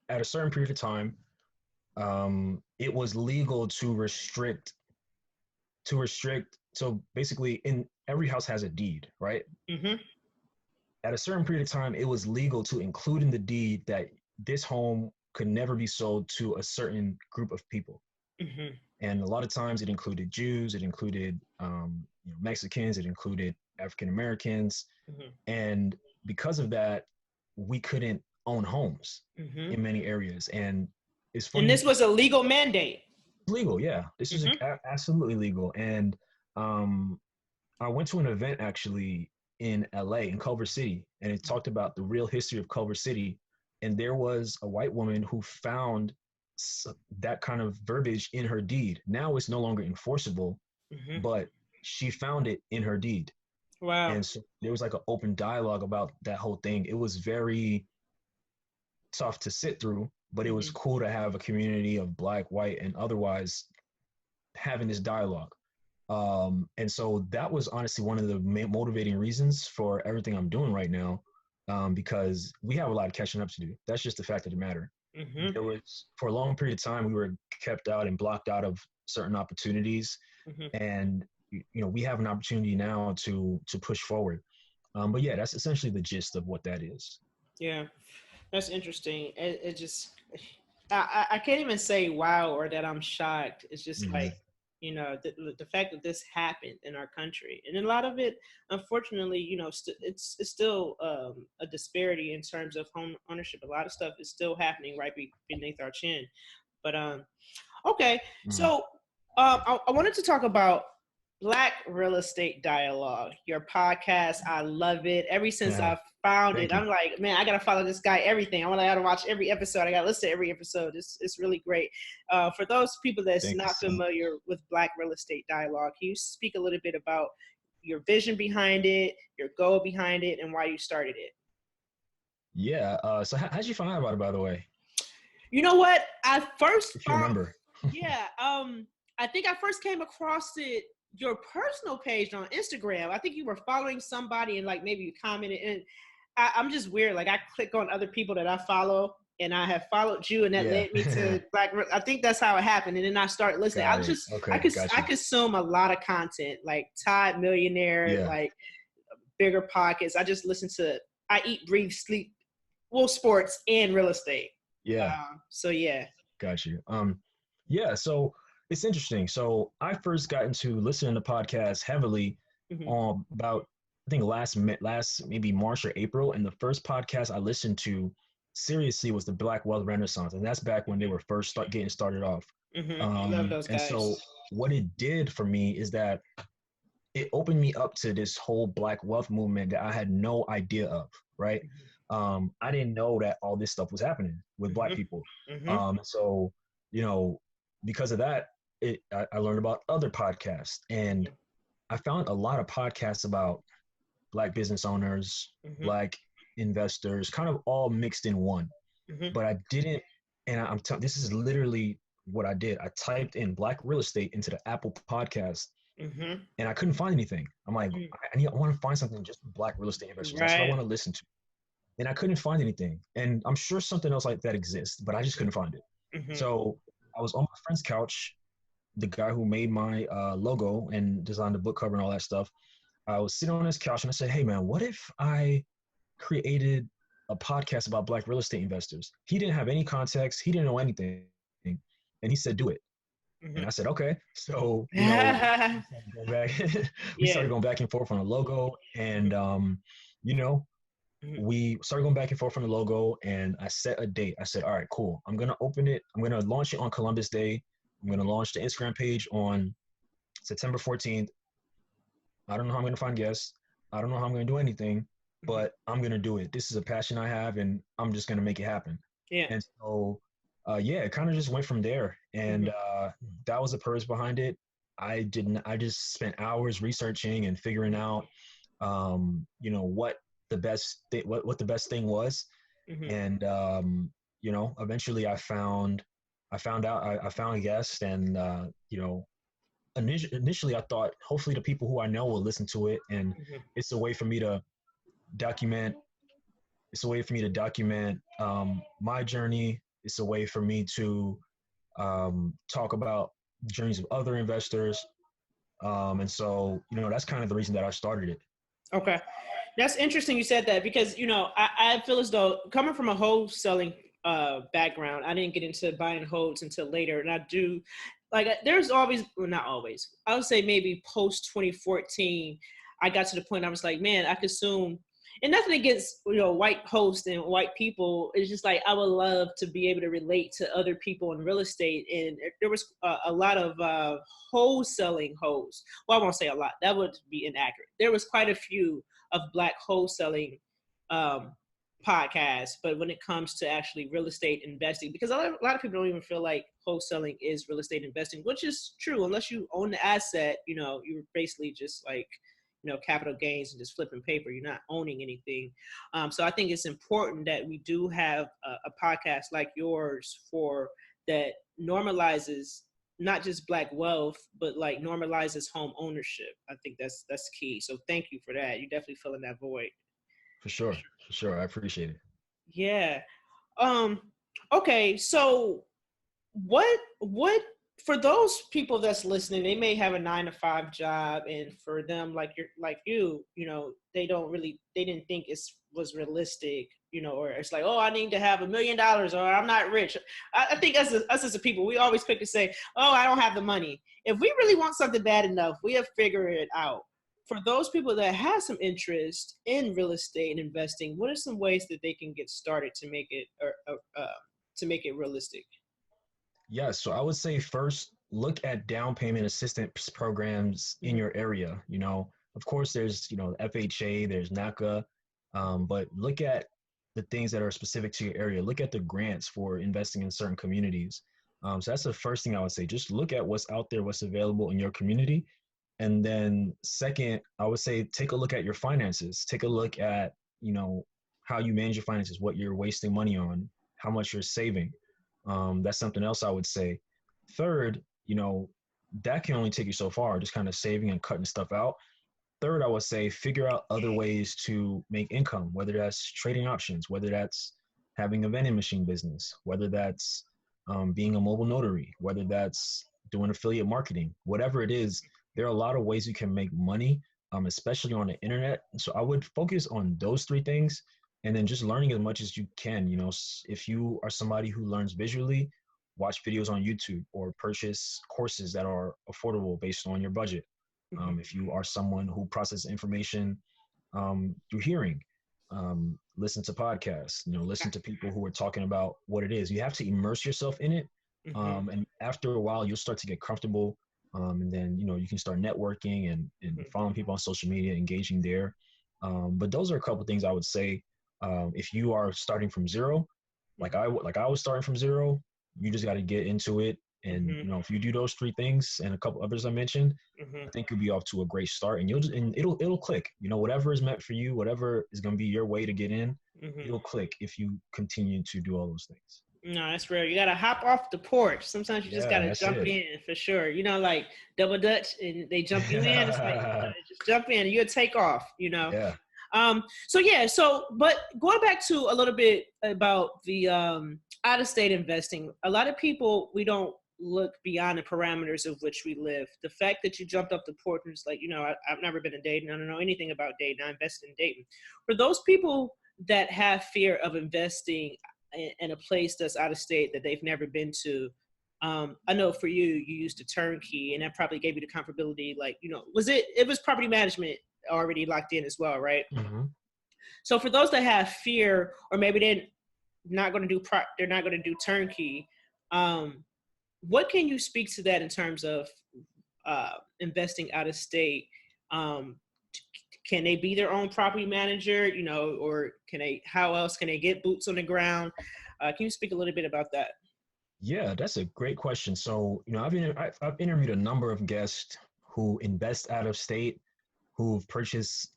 at a certain period of time, it was legal to restrict. So basically, in every house has a deed, right? Mm-hmm. At a certain period of time, it was legal to include in the deed that this home could never be sold to a certain group of people. Mm-hmm. And a lot of times it included Jews, it included Mexicans, it included African Americans. Mm-hmm. And because of that, we couldn't own homes Mm-hmm. in many areas. And it's And funny, this was a legal mandate. legal, yeah, this is Mm-hmm. absolutely legal. And um, I went to an event actually in LA, in Culver City, and it talked about the real history of Culver City. And there was a white woman who found that kind of verbiage in her deed. Now it's no longer enforceable, Mm-hmm. but she found it in her deed. Wow. And so there was like an open dialogue about that whole thing. It was very tough to sit through, but it was Hmm. cool to have a community of Black, white, and otherwise having this dialogue. And so that was honestly one of the motivating reasons for everything I'm doing right now, because we have a lot of catching up to do. That's just the fact of the matter. Hmm. There was, for a long period of time, we were kept out and blocked out of certain opportunities, Hmm. and we have an opportunity now to push forward. But yeah, that's essentially the gist of what that is. Yeah, that's interesting. It just, I can't even say wow or that I'm shocked. It's just Mm-hmm. like, the fact that this happened in our country, and a lot of it, unfortunately, it's still a disparity in terms of home ownership. A lot of stuff is still happening right beneath our chin. But okay, Mm-hmm. so I wanted to talk about Black Real Estate Dialogue, your podcast. I love it. Ever since Yeah, I found it, thank you. I'm like, man, I gotta follow this guy. Everything. I gotta watch every episode. I gotta listen to every episode. It's really great. For those people that's Thank you not so much. familiar with Black Real Estate Dialogue, can you speak a little bit about your vision behind it, your goal behind it, and why you started it? Yeah. So how'd you find out about it, by the way? You know what? I first If you found, remember. yeah, I think I first came across it, your personal page on Instagram. I think you were following somebody and like maybe you commented, and I'm just weird. Like I click on other people that I follow, and I have followed you, and that Yeah. led me to Black. I think that's how it happened, and then I started listening. Got it. Okay, got I you. consume a lot of content, like Todd Millionaire, Yeah. like bigger pockets. I just listen to. I eat, breathe, sleep, well, sports and real estate. Yeah. So yeah. Got you. Yeah, so it's interesting. So I first got into listening to podcasts heavily Hmm. about, I think, last maybe March or April, and the first podcast I listened to seriously was the Black Wealth Renaissance, and that's back when they were first getting started off. Love those And guys. so what it did for me is that it opened me up to this whole Black wealth movement that I had no idea of, right? I didn't know that all this stuff was happening with Black Hmm. people. Hmm. So, you know, because of that, I learned about other podcasts, and I found a lot of podcasts about Black business owners, Hmm. Black investors, kind of all mixed in one. Hmm. But I didn't, and I'm telling, this is literally what I did. I typed in Black real estate into the Apple podcast, Hmm. and I couldn't find anything. I'm like, Hmm. I want to find something just for Black real estate investors. That's what I Right. want to listen to. And I couldn't find anything. And I'm sure something else like that exists, but I just couldn't find it. Hmm. So I was on my friend's couch, the guy who made my logo and designed the book cover and all that stuff. I was sitting on his couch and I said, hey, man, what if I created a podcast about Black real estate investors? He didn't have any context, he didn't know anything. And he said, do it. And Hmm. I said, okay. So, we started going back, we Yeah. started going back and forth on a logo. And, you know, Hmm. we started going back and forth on the logo. And I set a date. I said, all right, cool. I'm going to open it. I'm going to launch it on Columbus Day. I'm going to launch the Instagram page on September 14th. I don't know how I'm going to find guests. I don't know how I'm going to do anything, Hmm. but I'm going to do it. This is a passion I have, and I'm just going to make it happen. Yeah. And so, yeah, it kind of just went from there. And Hmm. that was the purpose behind it. I didn't, I just spent hours researching and figuring out, what the what the best thing was. Hmm. And, eventually I found out, I found a guest, and, initially I thought hopefully the people who I know will listen to it, and Hmm. it's a way for me to document. It's a way for me to document my journey. It's a way for me to talk about journeys of other investors, and so that's kind of the reason that I started it. Okay. That's interesting you said that because, I feel as though coming from a wholesaling background, I didn't get into buying holds until later. And I do, like, there's always, well, not always, I would say maybe post 2014, I got to the point I was like, man, I consume, and nothing against, white hosts and white people. It's just like, I would love to be able to relate to other people in real estate. And there was a lot of wholesaling hosts. Well, I won't say a lot. That would be inaccurate. There was quite a few of Black wholesaling um, podcasts, but when it comes to actually real estate investing, because a lot of people don't even feel like wholesaling is real estate investing, which is true. Unless you own the asset, you're basically just like, capital gains and just flipping paper. You're not owning anything. So I think it's important that we do have a podcast like yours for that normalizes not just Black wealth, but like normalizes home ownership. I think that's key. So thank you for that. You're definitely filling that void. For sure. For sure. I appreciate it. Yeah. Um. Okay. So what for those people that's listening, they may have a 9 to 5 job, and for them, like they didn't think it was realistic, or it's like, oh, I need to have $1 million, or I'm not rich. I think us as a people, we always quick to say, oh, I don't have the money. If we really want something bad enough, we have figured it out. For those people that have some interest in real estate and investing, what are some ways that they can get started to make it to make it realistic? Yeah, so I would say first look at down payment assistance programs in your area. Of course, there's FHA, there's NACA, but look at the things that are specific to your area. Look at the grants for investing in certain communities. So that's the first thing I would say. Just look at what's out there, what's available in your community. And then second, I would say take a look at your finances. Take a look at, how you manage your finances, what you're wasting money on, how much you're saving. That's something else I would say. Third, that can only take you so far, just kind of saving and cutting stuff out. Third, I would say figure out other ways to make income, whether that's trading options, whether that's having a vending machine business, whether that's being a mobile notary, whether that's doing affiliate marketing, whatever it is. There are a lot of ways you can make money, especially on the internet. So I would focus on those three things, and then just learning as much as you can. If you are somebody who learns visually, watch videos on YouTube or purchase courses that are affordable based on your budget. If you are someone who processes information through hearing, listen to podcasts, listen to people who are talking about what it is. You have to immerse yourself in it. And after a while, you'll start to get comfortable. And then, you can start networking and following people on social media, engaging there. But those are a couple of things I would say. If you are starting from zero, like I was starting from zero, you just got to get into it. And, if you do those three things and a couple others I mentioned, I think you'll be off to a great start, and it'll click. Whatever is meant for you, whatever is going to be your way to get in, it'll click if you continue to do all those things. No, that's rare. You gotta hop off the porch. Sometimes you just gotta jump in for sure. Like double dutch, and they jump you in. It's like just jump in. You'll take off. Yeah. But going back to a little bit about the out of state investing, a lot of people, we don't look beyond the parameters of which we live. The fact that you jumped up the porch and it's like, I've never been to Dayton. I don't know anything about Dayton. I invested in Dayton. For those people that have fear of investing in a place that's out of state that they've never been to, I know for you used a turnkey, and that probably gave you the comfortability. Like, it was property management already locked in as well, right? So for those that have fear, or maybe they're not going to do turnkey, what can you speak to that in terms of investing out of state? Can they be their own property manager, or how else can they get boots on the ground? Can you speak a little bit about that? Yeah, that's a great question. So, I've interviewed a number of guests who invest out of state, who've purchased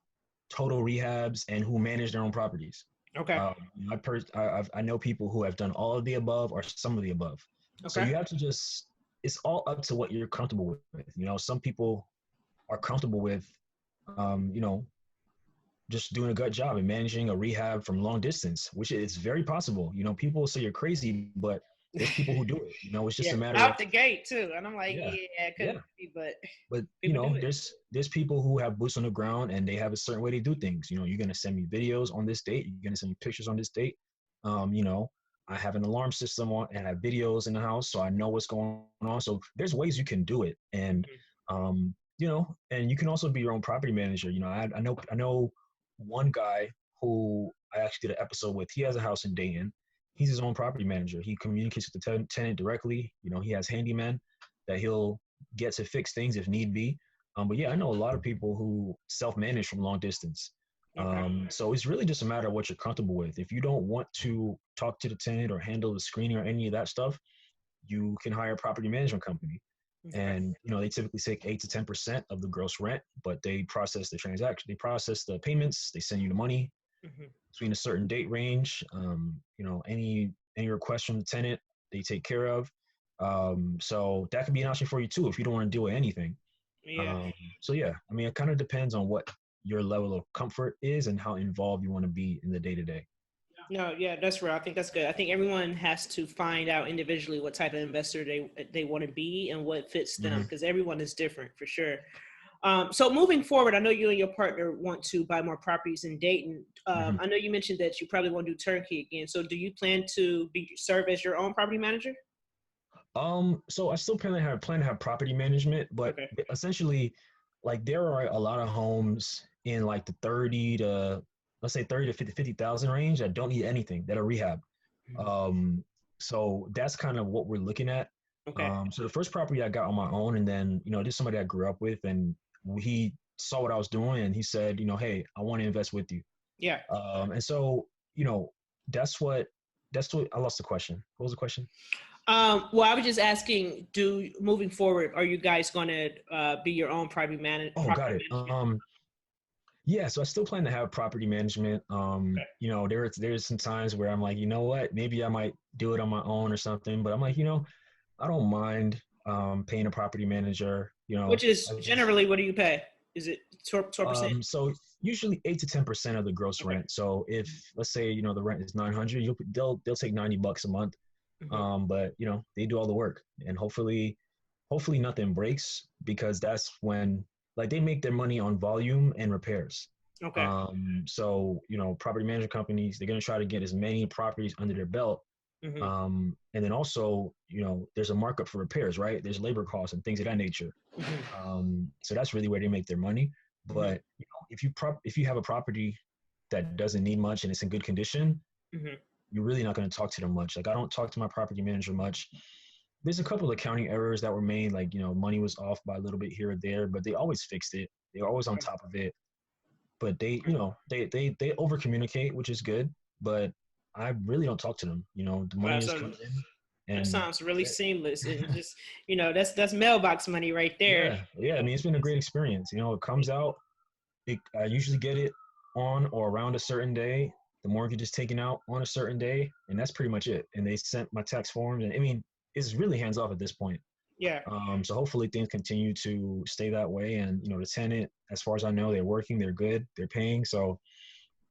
total rehabs, and who manage their own properties. Okay. I know people who have done all of the above or some of the above. Okay. So you have to it's all up to what you're comfortable with. Some people are comfortable with, just doing a good job and managing a rehab from long distance, which is very possible. People say you're crazy, but there's people who do it. It's just a matter out the gate too. And I'm like, it could be, but there's people who have boots on the ground and they have a certain way they do things. You're going to send me videos on this date. You're going to send me pictures on this date. I have an alarm system on and I have videos in the house, so I know what's going on. So there's ways you can do it. And, and you can also be your own property manager. I know one guy who I actually did an episode with. He has a house in Dayton. He's his own property manager. He communicates with the tenant directly. He has handyman that he'll get to fix things if need be. But yeah, I know a lot of people who self-manage from long distance. So it's really just a matter of what you're comfortable with. If you don't want to talk to the tenant or handle the screening or any of that stuff, you can hire a property management company. Okay. And, they typically take 8 to 10% of the gross rent, but they process the transaction, they process the payments, they send you the money Hmm. between a certain date range. Any requests from the tenant, they take care of. So that could be an option for you too if you don't want to deal with anything. Yeah. Um, so yeah, I mean, it kind of depends on what your level of comfort is and how involved you want to be in the day to day. No, yeah, that's right. I think that's good. I think everyone has to find out individually what type of investor they want to be and what fits them, Mm-hmm. because everyone is different for sure. So moving forward, I know you and your partner want to buy more properties in Dayton. Mm-hmm. I know you mentioned that you probably want to do turnkey again. So do you plan to serve as your own property manager? So I still plan to have property management, but Okay. essentially, like there are a lot of homes in like the 30 to let's say 30 to 50,000 range that don't need anything, that are rehab. Um, so that's kind of what we're looking at. Okay. So the first property I got on my own, and then there's somebody I grew up with, and he saw what I was doing, and he said, hey, I want to invest with you. Yeah. And so that's what I lost the question. What was the question? Well, I was just asking, do moving forward, are you guys going to be your own Oh, got property it. management? Yeah, so I still plan to have property management. Okay. There's some times where I'm like, you know what, maybe I might do it on my own or something, but I'm like, I don't mind paying a property manager. Which is I just generally, what do you pay? Is it 12%? so usually 8 to 10% of the gross Okay. rent. So if let's say the rent is 900, they'll take $90 a month. Hmm. But they do all the work, and hopefully nothing breaks, because that's when, like, they make their money on volume and repairs. Okay. So property management companies, they're going to try to get as many properties under their belt. Hmm. And then also, there's a markup for repairs, right? There's labor costs and things of that nature. Hmm. So that's really where they make their money. Hmm. But if you have a property that doesn't need much and it's in good condition, Hmm. you're really not going to talk to them much. Like, I don't talk to my property manager much. There's a couple of accounting errors that were made, like money was off by a little bit here or there, but they always fixed it. They're always on top of it. But they over communicate, which is good. But I really don't talk to them. The money Wow, is so coming in, that and sounds really that's seamless, it. and just that's mailbox money right there. Yeah. I mean, it's been a great experience. It comes out. I usually get it on or around a certain day. The mortgage is taken out on a certain day, and that's pretty much it. And they sent my tax forms, and I mean, it's really hands off at this point. Yeah. So hopefully things continue to stay that way. And the tenant, as far as I know, they're working, they're good, they're paying. So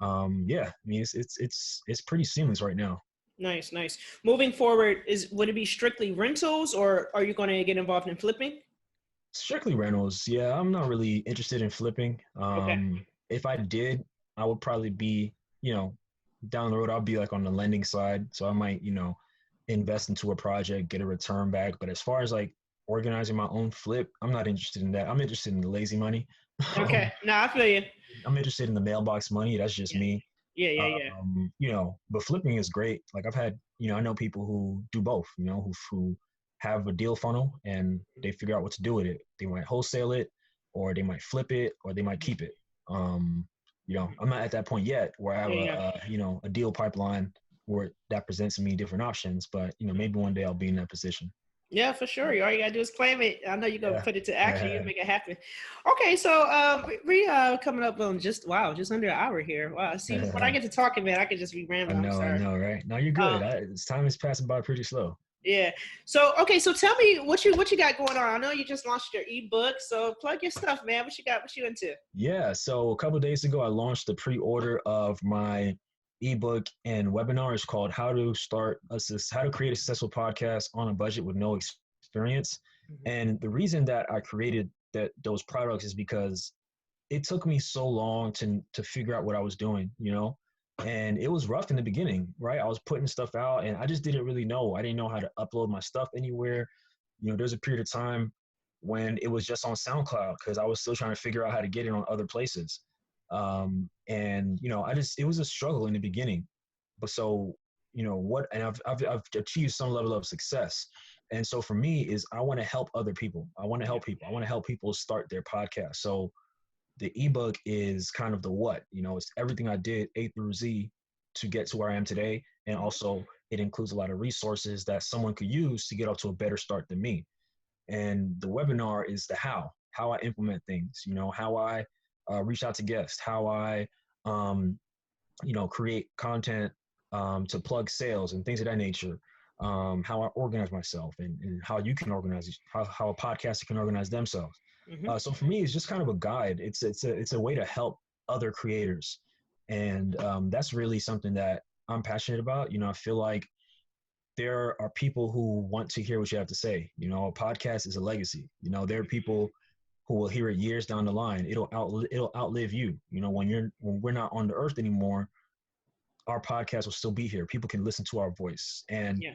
yeah, I mean, it's pretty seamless right now. Nice, nice. Moving forward, would it be strictly rentals, or are you going to get involved in flipping? Strictly rentals. Yeah, I'm not really interested in flipping. Okay. If I did, I would probably be, you know, down the road, I'll be like on the lending side. So I might, invest into a project, get a return back. But as far as like organizing my own flip, I'm not interested in that. I'm interested in the lazy money. Okay. No, I feel you. I'm interested in the mailbox money. That's just Yeah. me. Yeah. Yeah. Yeah. But flipping is great. Like, I've had, I know people who do both, who have a deal funnel and they figure out what to do with it. They might wholesale it, or they might flip it, or they might keep it. I'm not at that point yet where I have Yeah. Yeah. a deal pipeline where that presents me different options, but maybe one day I'll be in that position. Yeah, for sure. All you gotta do is claim it. I know you're gonna Yeah. put it to action. You make it happen. Okay, so we coming up on just under an hour here. Wow. See, when I get to talking, man, I could just be rambling. I'm I sorry. know, right? No, you're Um, good. This time is passing by pretty slow. yeah. So okay, so tell me what you got going on. I know you just launched your ebook, so plug your stuff, man. What you got? What you into? Yeah, so a couple of days ago, I launched the pre-order of my ebook and webinar. It's called How to Create a Successful Podcast on a Budget with No Experience. Mhm. And the reason that I created those products is because it took me so long to figure out what I was doing, and it was rough in the beginning, right? I was putting stuff out and I just didn't really know. I didn't know how to upload my stuff anywhere. There's a period of time when it was just on SoundCloud because I was still trying to figure out how to get it on other places. And it was a struggle in the beginning. But so, and I've achieved some level of success. And so for me is I want to help other people. I want to help people. I want to help people start their podcast. So the ebook is kind of the what, it's everything I did A through Z to get to where I am today. And also it includes a lot of resources that someone could use to get off to a better start than me. And the webinar is the how I implement things, how I reach out to guests, how I, create content to plug sales and things of that nature, how I organize myself and how you can organize, how a podcaster can organize themselves. So for me, it's just kind of a guide. It's a way to help other creators. And that's really something that I'm passionate about. I feel like there are people who want to hear what you have to say. A podcast is a legacy. There are people who will hear it years down the line. It'll outlive you. When we're not on the earth anymore, our podcast will still be here. People can listen to our voice. And Yeah.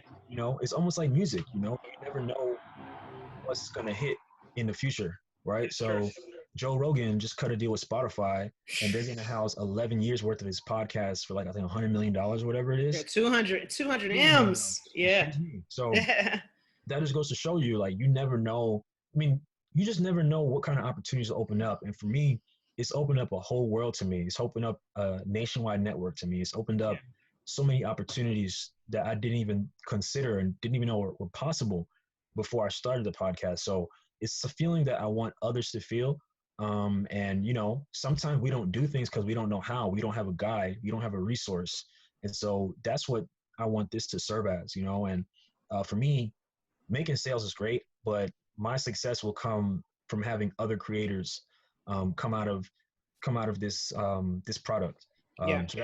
it's almost like music. You never know what's gonna hit in the future, right? That's true. So Joe Rogan just cut a deal with Spotify, and they're gonna house 11 years worth of his podcast for like I think $100 million or whatever it Yeah, is. 200 $200 M's. It's Yeah. crazy. So that just goes to show you, like, you never know. I mean, you just never know what kind of opportunities will open up. And for me, it's opened up a whole world to me. It's opened up a nationwide network to me. It's opened up so many opportunities that I didn't even consider and didn't even know were possible before I started the podcast. So it's a feeling that I want others to feel. And sometimes we don't do things because we don't know how. We don't have a guide. We don't have a resource. And so that's what I want this to serve as. And for me, making sales is great, but my success will come from having other creators come out of this product. Yeah. So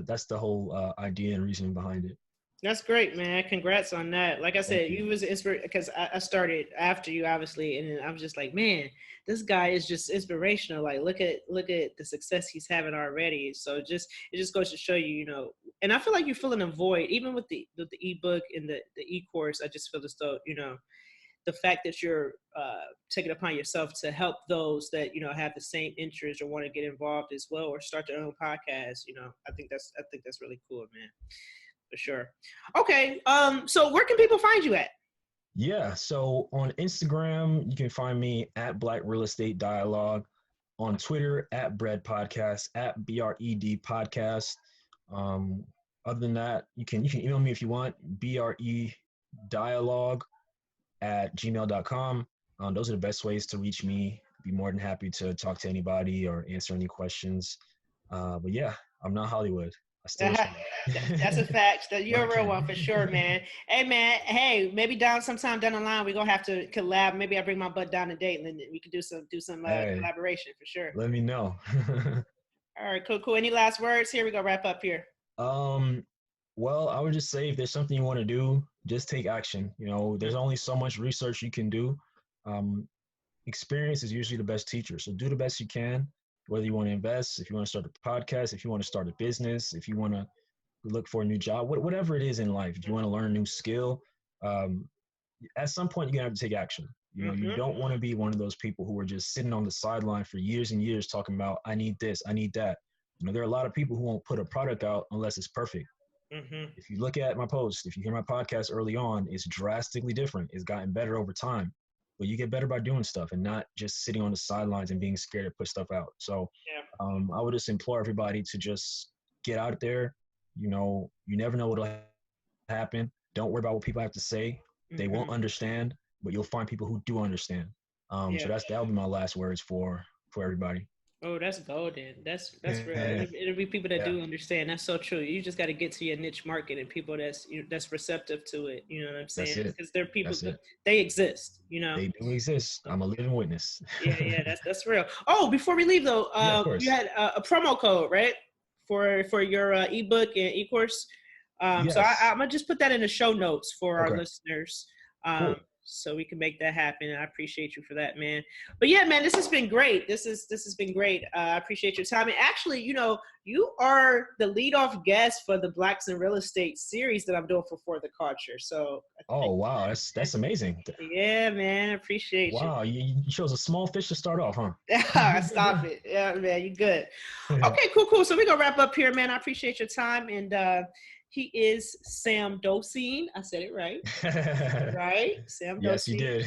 that's the whole idea and reasoning behind it. That's great, man. Congrats on that. Like I Thank said, you. you was inspired because I started after you, obviously, and then I was just like, man, this guy is just inspirational. Like, look at the success he's having already. So it just goes to show you, and I feel like you're filling a void, even with the ebook and the e-course. I just feel as though, the fact that you're taking upon yourself to help those that have the same interest or want to get involved as well or start their own podcast. I think that's really cool, man. For sure. Okay. So where can people find you at? Yeah. So on Instagram, you can find me at Black Real Estate Dialogue. On Twitter, at Bread Podcast, at BRED Podcast. Other than that, you can email me if you want, BREDialogue@gmail.com. Those are the best ways to reach me. Be more than happy to talk to anybody or answer any questions. But yeah, I'm not Hollywood. I still That's a fact. That you're a real Okay. one for sure, man. Hey, man. Hey, maybe sometime down the line we're gonna have to collab. Maybe I bring my butt down to date, and then we can do some Hey, collaboration for sure. let me know. All right, cool. Any last words? Here we go. Wrap up here. Well, I would just say if there's something you want to do, just take action. There's only so much research you can do. Um, Experience is usually the best teacher. So do the best you can, whether you want to invest, if you want to start a podcast, if you want to start a business, if you want to look for a new job, whatever it is in life, if you want to learn a new skill, um, at some point you're going to have to take action. You don't want to be one of those people who are just sitting on the sideline for years and years talking about, I need this, I need that. There are a lot of people who won't put a product out unless it's perfect. If you look at my post, if you hear my podcast early on, it's drastically different. It's gotten better over time. But you get better by doing stuff and not just sitting on the sidelines and being scared to put stuff out. So I would just implore everybody to just get out there. You never know what'll happen. Don't worry about what people have to say. They won't understand, but you'll find people who do understand. So that'll be my last words for everybody. Oh, that's golden. That's real. It'll be people that do understand. That's so true. You just got to get to your niche market and people that's receptive to it. You know what I'm saying? Because there are people they exist. They do exist. I'm a living witness. Yeah. That's real. Oh, before we leave though, of course. you had a promo code, right? For your ebook and e-course. Yes. So I'm gonna just put that in the show notes for our listeners. Cool. So we can make that happen. And I appreciate you for that, man. But yeah, man, this has been great. This has been great. I appreciate your time. And actually, you are the lead off guest for the Blacks in Real Estate series that I'm doing for the Culture. So wow, that's amazing. Yeah, man, I appreciate you. Wow, you chose a small fish to start off, huh? Stop it. Yeah, man, you good. Okay, cool. So we're gonna wrap up here, man. I appreciate your time. And he is Sam Dolcine. I said it right. Right? Sam Dolcine. Yes, you did.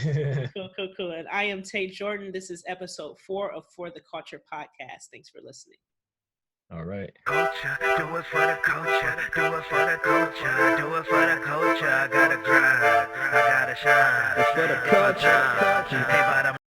Cool. And I am TayJordan. This is episode 4 of For the Culture podcast. Thanks for listening. All right. Culture, do it for the culture, do it for the culture, do it for the culture. I gotta grind, I gotta gotta shine. It's for the culture. Hey, but I'm